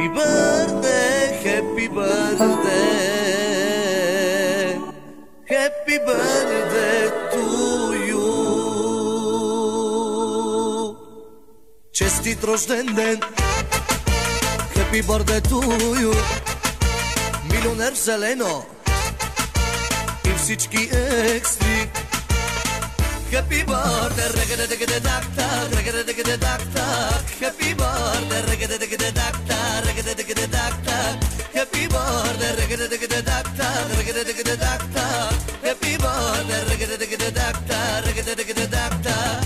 Happy birthday, happy birthday, happy birthday to you. Честит рожден ден, happy birthday to you. Милионер в зелено и всички екстри. Happy birthday, reggae-digga-digga-dak-tak, reggae-digga-digga-dak-tak. Happy birthday, reggae-digga-digga-dak-tak, reggae-digga-digga-dak-tak. Happy birthday, reggae-digga-digga-dak-tak, reggae-digga-digga-dak-tak. Happy birthday, reggae-digga-digga-dak-tak, reggae-digga-digga-dak-tak.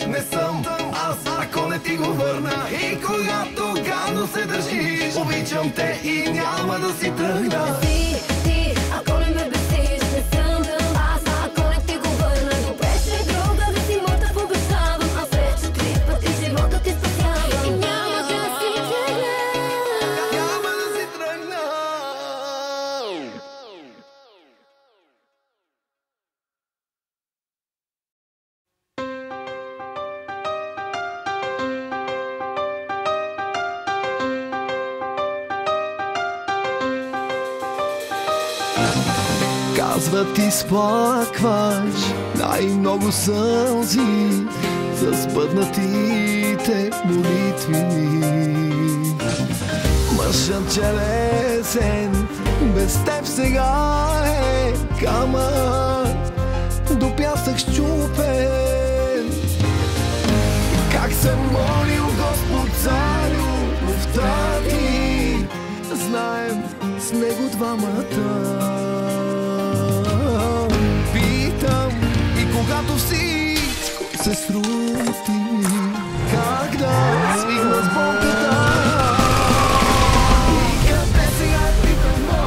Не съм аз, ако не ти го върна. И когато гадно се държиш, обичам те и няма да си тръгна. Ти, ако не ме бесиш, не съм аз, ако не ти го върна. Добре ще е друга да си моята, обещавам. Аз вече 3 пъти живота ти спасявам. И няма да си тръгна. Няма да си тръгна. Казват, изплакваш най-много сълзи за сбъднатите молитви. Мъжът челесен без теб сега е камък до пясък счупен. Как се молил Господ царю, любовта ти знаем с него двамата. Питам и когато всичко се срути,